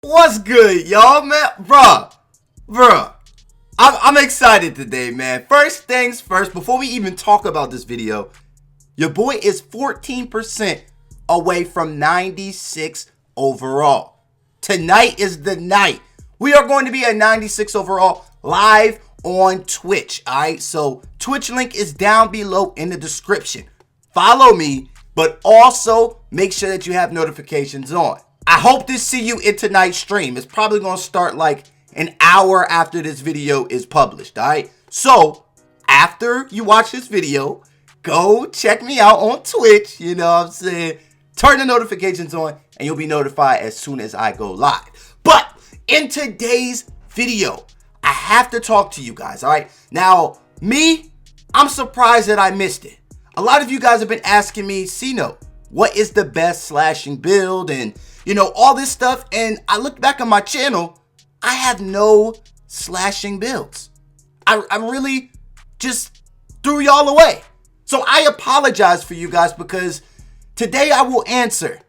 What's good, y'all, man? Bruh. I'm excited today, man. First things first, before we even talk about this video, your boy is 14% away from 96 overall. Tonight is the night. We are going to be at 96 overall live on Twitch, alright? So, Twitch link is down below in the description. Follow me, but also make sure that you have notifications on. I hope to see you in tonight's stream. It's probably going to start like an hour after this video is published, all right? So, after you watch this video, go check me out on Twitch, you know what I'm saying? Turn the notifications on, and you'll be notified as soon as I go live. But, in today's video, I have to talk to you guys, all right? Now, I'm surprised that I missed it. A lot of you guys have been asking me, Cino, what is the best slashing build and, you know, all this stuff. And I looked back on my channel, I have no slashing builds. I really just threw y'all away. So I apologize for you guys because today I will answer,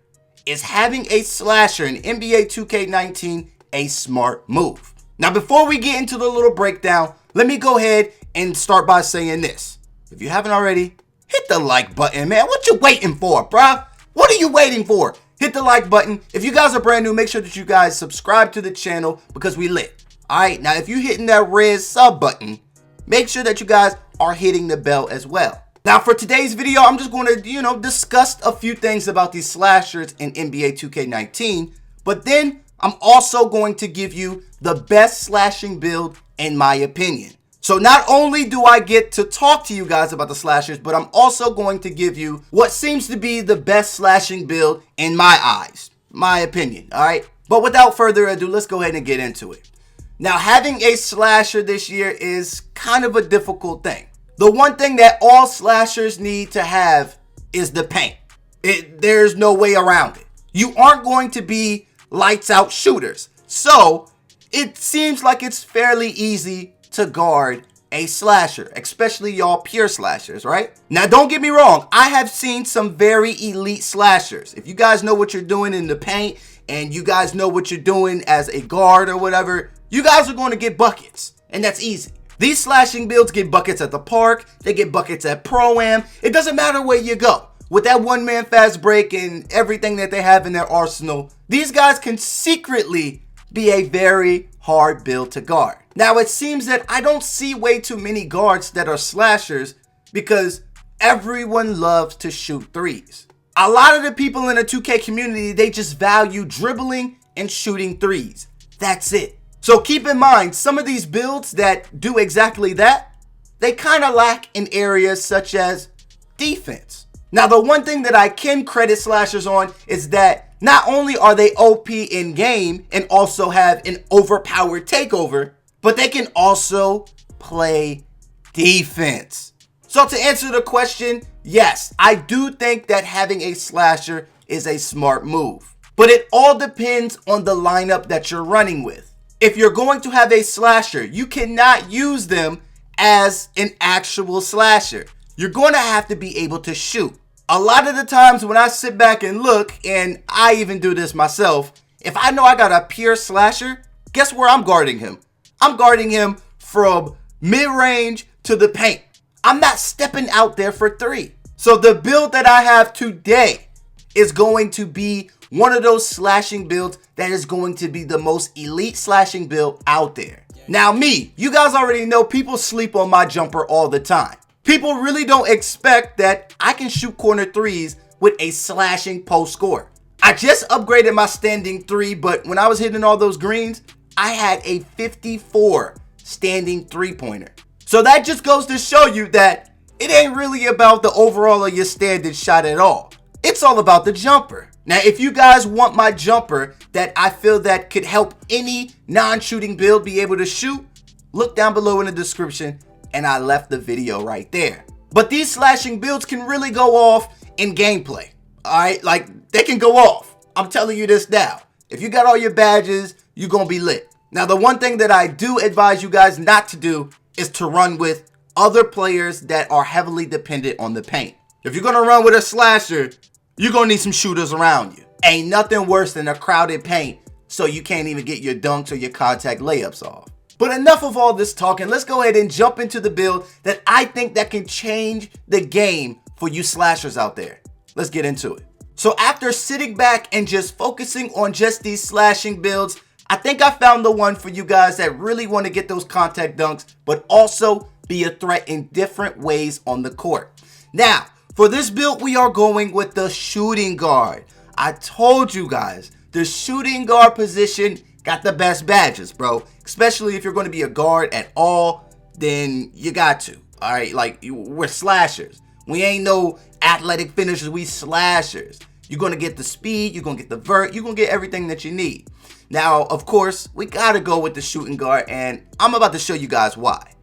is having a slasher in NBA 2K19 a smart move? Now, before we get into the little breakdown, let me go ahead and start by saying this. If you haven't already, hit the like button, man. What you waiting for, bruh? What are you waiting for? Hit the like button. If you guys are brand new, make sure that you guys subscribe to the channel because we lit. All right, now if you're hitting that red sub button, make sure that you guys are hitting the bell as well. Now for today's video, I'm just going to, discuss a few things about these slashers in NBA 2K19, but then I'm also going to give you the best slashing build in my opinion. So not only do I get to talk to you guys about the slashers, but I'm also going to give you what seems to be the best slashing build in my eyes, my opinion, all right? But without further ado, let's go ahead and get into it. Now, having a slasher this year is kind of a difficult thing. The one thing that all slashers need to have is the paint. There's no way around it. You aren't going to be lights out shooters. So it seems like it's fairly easy to guard a slasher, especially y'all pure slashers, right? Now, don't get me wrong. I have seen some very elite slashers. If you guys know what you're doing in the paint and you guys know what you're doing as a guard or whatever, you guys are going to get buckets, and that's easy. These slashing builds get buckets at the park. They get buckets at Pro-Am. It doesn't matter where you go. With that one-man fast break and everything that they have in their arsenal, these guys can secretly be a very hard build to guard. Now, it seems that I don't see way too many guards that are slashers because everyone loves to shoot threes. A lot of the people in the 2K community, they just value dribbling and shooting threes. That's it. So keep in mind, some of these builds that do exactly that, they kind of lack in areas such as defense. Now, the one thing that I can credit slashers on is that not only are they OP in game and also have an overpowered takeover, but they can also play defense. So to answer the question, yes, I do think that having a slasher is a smart move. But it all depends on the lineup that you're running with. If you're going to have a slasher, you cannot use them as an actual slasher. You're going to have to be able to shoot. A lot of the times when I sit back and look, and I even do this myself, if I know I got a pure slasher, guess where I'm guarding him? I'm guarding him from mid-range to the paint. I'm not stepping out there for three. So the build that I have today is going to be one of those slashing builds that is going to be the most elite slashing build out there. Now you guys already know people sleep on my jumper all the time. People really don't expect that I can shoot corner threes with a slashing post score. I just upgraded my standing three, but when I was hitting all those greens, I had a 54 standing three-pointer. So that just goes to show you that it ain't really about the overall of your standing shot at all. It's all about the jumper. Now, if you guys want my jumper that I feel that could help any non-shooting build be able to shoot, look down below in the description, and I left the video right there. But these slashing builds can really go off in gameplay. All right, like they can go off. I'm telling you this now. If you got all your badges, you're gonna be lit. Now, the one thing that I do advise you guys not to do is to run with other players that are heavily dependent on the paint. If you're gonna run with a slasher, you're gonna need some shooters around you. Ain't nothing worse than a crowded paint so you can't even get your dunks or your contact layups off. But enough of all this talking. Let's go ahead and jump into the build that I think that can change the game for you slashers out there. Let's get into it. So after sitting back and just focusing on just these slashing builds, I think I found the one for you guys that really want to get those contact dunks, but also be a threat in different ways on the court. Now, for this build, we are going with the shooting guard. I told you guys, the shooting guard position got the best badges, bro. Especially if you're going to be a guard at all, then you got to. All right, like, we're slashers. We ain't no athletic finishers, we slashers. You're going to get the speed, you're going to get the vert, you're going to get everything that you need. Now, of course, we got to go with the shooting guard, and I'm about to show you guys why.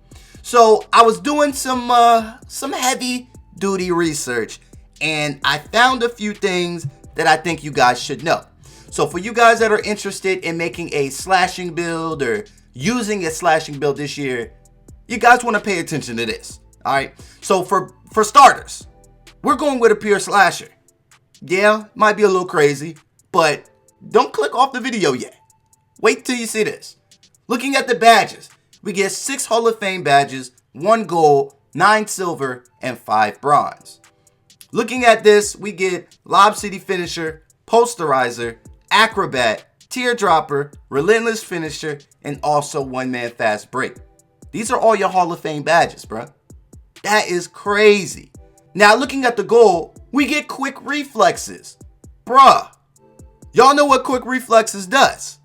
So, I was doing some heavy duty research, and I found a few things that I think you guys should know. So, for you guys that are interested in making a slashing build or using a slashing build this year, you guys want to pay attention to this. All right. So, for starters, we're going with a pure slasher. Yeah, might be a little crazy, but don't click off the video yet. Wait till you see this. Looking at the badges, we get 6 Hall of Fame badges, 1 gold, 9 silver, and 5 bronze. Looking at this, we get Lob City Finisher, Posterizer, Acrobat, Teardropper, Relentless Finisher, and also One Man Fast Break. These are all your Hall of Fame badges, bruh. That is crazy. Now, looking at the gold, we get Quick Reflexes. Bruh, y'all know what Quick Reflexes does.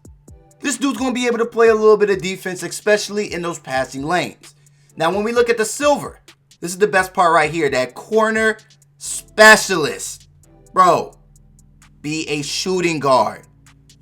This dude's going to be able to play a little bit of defense, especially in those passing lanes. Now, when we look at the silver, this is the best part right here, that corner specialist. Bro, be a shooting guard.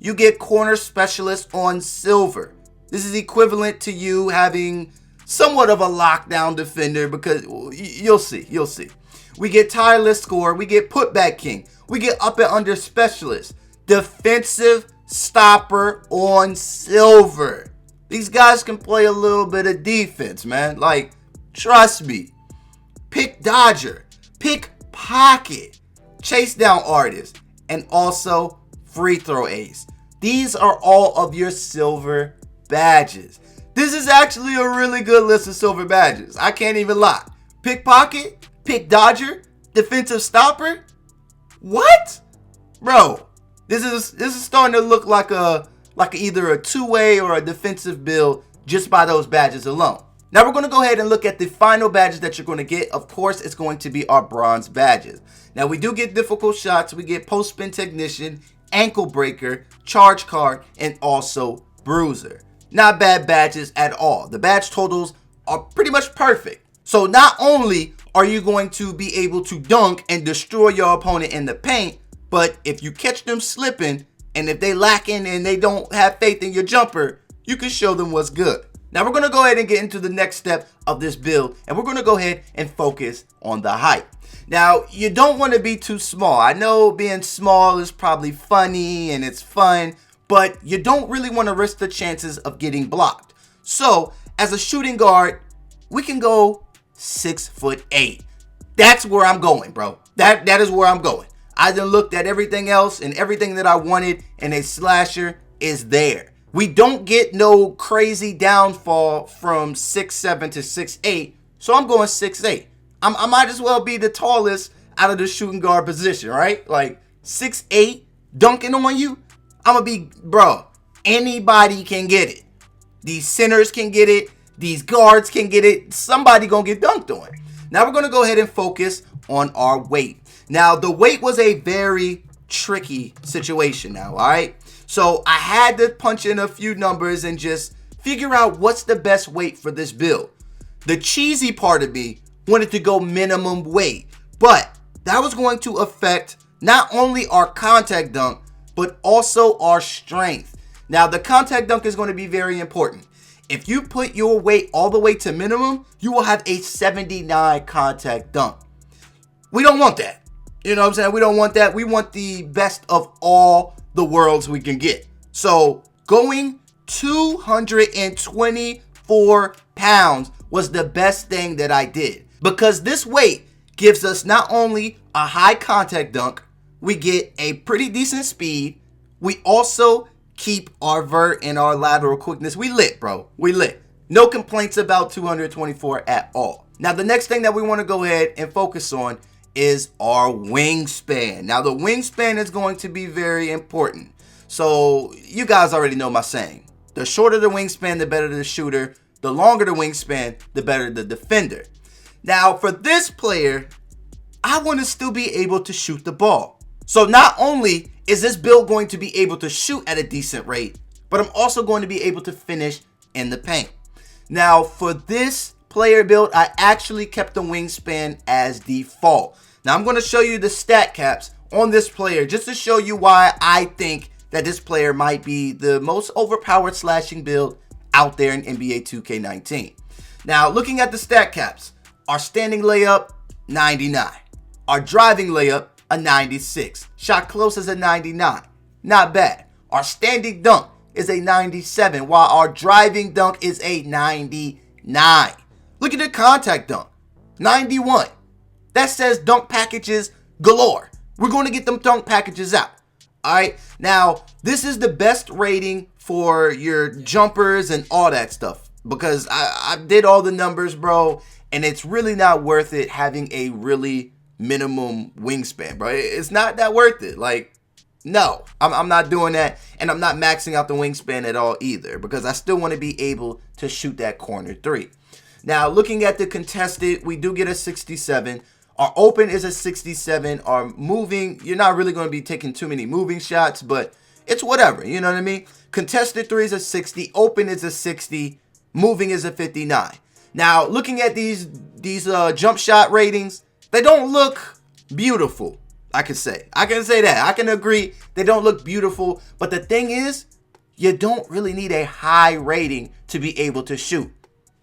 You get corner specialist on silver. This is equivalent to you having somewhat of a lockdown defender, because you'll see. We get tireless scorer, we get putback king, we get up and under specialist, defensive stopper on silver. These guys can play a little bit of defense, man. Like, trust me. Pick dodger, pick pocket, chase down artist, and also free throw ace. These are all of your silver badges. This is actually a really good list of silver badges. I can't even lie. Pickpocket, pick dodger, defensive stopper. What? Bro, this is starting to look like either a two-way or a defensive build just by those badges alone. Now we're going to go ahead and look at the final badges that you're going to get. Of course, it's going to be our bronze badges. Now we do get difficult shots. We get post spin technician, ankle breaker, charge card, and also bruiser. Not bad badges at all. The badge totals are pretty much perfect. So not only are you going to be able to dunk and destroy your opponent in the paint, but if you catch them slipping and if they lacking and they don't have faith in your jumper, you can show them what's good. Now we're going to go ahead and get into the next step of this build, and we're going to go ahead and focus on the height. Now, you don't want to be too small. I know being small is probably funny and it's fun, but you don't really want to risk the chances of getting blocked. So, as a shooting guard, we can go 6'8". That's where I'm going, bro. That is where I'm going. I then looked at everything else, and everything that I wanted in a slasher is there. We don't get no crazy downfall from 6'7" to 6'8", so I'm going 6'8". I might as well be the tallest out of the shooting guard position, right? Like 6'8", dunking on you. I'm gonna be, bro, anybody can get it. These centers can get it. These guards can get it. Somebody gonna get dunked on. Now we're gonna go ahead and focus on our weight. Now the weight was a very tricky situation now, all right? So I had to punch in a few numbers and just figure out what's the best weight for this build. The cheesy part of me wanted to go minimum weight, but that was going to affect not only our contact dunk, but also our strength. Now, the contact dunk is going to be very important. If you put your weight all the way to minimum, you will have a 79 contact dunk. We don't want that. You know what I'm saying? We don't want that. We want the best of all the worlds we can get. So going 224 pounds was the best thing that I did, because this weight gives us not only a high contact dunk, we get a pretty decent speed, we also keep our vert and our lateral quickness. We lit, bro. We lit. No complaints about 224 at all. Now, the next thing that we want to go ahead and focus on is our wingspan. Now, the wingspan is going to be very important. So, you guys already know my saying. The shorter the wingspan, the better the shooter. The longer the wingspan, the better the defender. Now, for this player, I want to still be able to shoot the ball. So, not only is this build going to be able to shoot at a decent rate, but I'm also going to be able to finish in the paint. Now, for this player build, I actually kept the wingspan as default. Now, I'm going to show you the stat caps on this player just to show you why I think that this player might be the most overpowered slashing build out there in NBA 2K19. Now, looking at the stat caps, our standing layup, 99. Our driving layup, a 96. Shot close is a 99. Not bad. Our standing dunk is a 97, while our driving dunk is a 99. Look at the contact dunk, 91. That says dunk packages galore. We're going to get them dunk packages out. All right. Now, this is the best rating for your jumpers and all that stuff because I did all the numbers, bro, and it's really not worth it having a really minimum wingspan, bro. It's not that worth it. Like, no, I'm not doing that, and I'm not maxing out the wingspan at all either because I still want to be able to shoot that corner three. Now, looking at the contested, we do get a 67. Our open is a 67. Our moving, you're not really going to be taking too many moving shots, but it's whatever, you know what I mean? Contested three is a 60. Open is a 60. Moving is a 59. Now, looking at these jump shot ratings, they don't look beautiful. I can say that. I can agree they don't look beautiful. But the thing is, you don't really need a high rating to be able to shoot.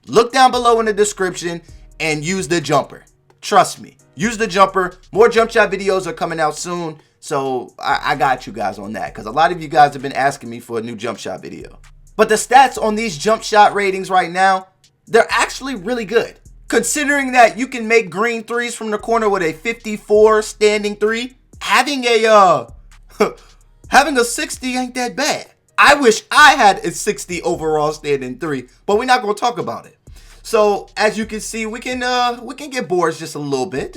Look down below in the description and use the jumper. Trust me. Use the jumper. More jump shot videos are coming out soon. So I got you guys on that because a lot of you guys have been asking me for a new jump shot video. But the stats on these jump shot ratings right now, they're actually really good. Considering that you can make green threes from the corner with a 54 standing three, having a 60 ain't that bad. I wish I had a 60 overall standing three, but we're not going to talk about it. So as you can see, we can get boards just a little bit.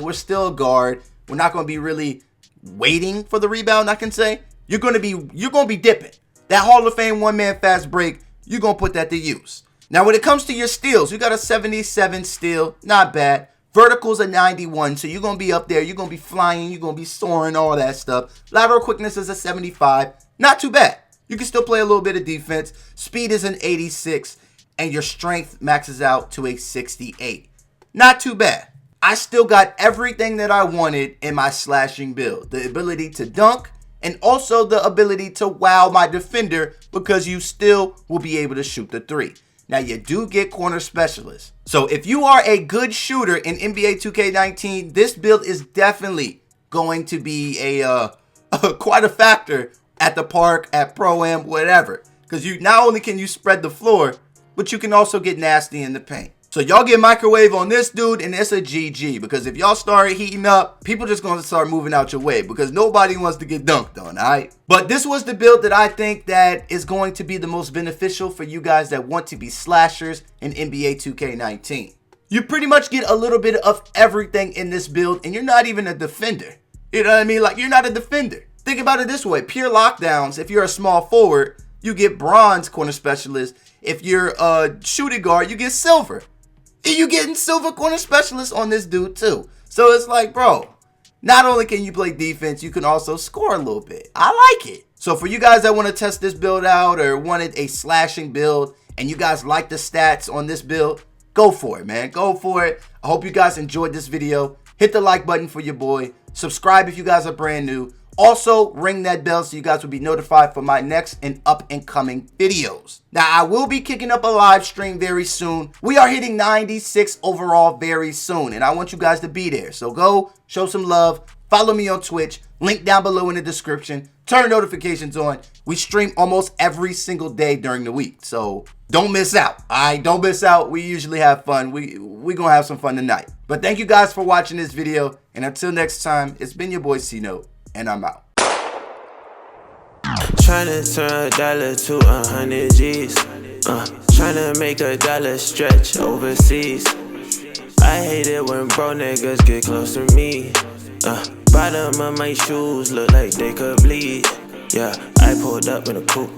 We're still a guard. We're not going to be really waiting for the rebound, I can say. You're going to be dipping. That Hall of Fame one-man fast break, you're going to put that to use. Now, when it comes to your steals, you got a 77 steal. Not bad. Vertical's a 91, so you're going to be up there. You're going to be flying. You're going to be soaring, all that stuff. Lateral quickness is a 75. Not too bad. You can still play a little bit of defense. Speed is an 86, and your strength maxes out to a 68. Not too bad. I still got everything that I wanted in my slashing build. The ability to dunk, and also the ability to wow my defender because you still will be able to shoot the three. Now, you do get corner specialists. So if you are a good shooter in NBA 2K19, this build is definitely going to be quite a factor at the park, at Pro-Am, whatever. Because you not only can you spread the floor, but you can also get nasty in the paint. So y'all get microwave on this dude, and it's a GG. Because if y'all start heating up, people just going to start moving out your way. Because nobody wants to get dunked on, alright? But this was the build that I think that is going to be the most beneficial for you guys that want to be slashers in NBA 2K19. You pretty much get a little bit of everything in this build, and you're not even a defender. You know what I mean? Like, you're not a defender. Think about it this way. Pure lockdowns, if you're a small forward, you get bronze corner specialist. If you're a shooting guard, you get silver. And you getting silver corner specialist on this dude too. So it's like, bro, not only can you play defense, you can also score a little bit. I like it. So for you guys that want to test this build out or wanted a slashing build and you guys like the stats on this build, go for it, man. Go for it. I hope you guys enjoyed this video. Hit the like button for your boy. Subscribe if you guys are brand new. Also, ring that bell so you guys will be notified for my next and up and coming videos. Now, I will be kicking up a live stream very soon. We are hitting 96 overall very soon, and I want you guys to be there. So go show some love. Follow me on Twitch. Link down below in the description. Turn notifications on. We stream almost every single day during the week, so don't miss out. All right, don't miss out. We usually have fun. We gonna have some fun tonight. But thank you guys for watching this video, and until next time, it's been your boy C-Note. And I'm out. Tryna turn $1 to 100 G's. Tryna make $1 stretch overseas. I hate it when bro niggas get close to me. Bottom of my shoes look like they could bleed. Yeah, I pulled up in a coupe.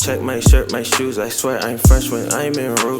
Check my shirt, my shoes, I swear I'm fresh when I'm en route.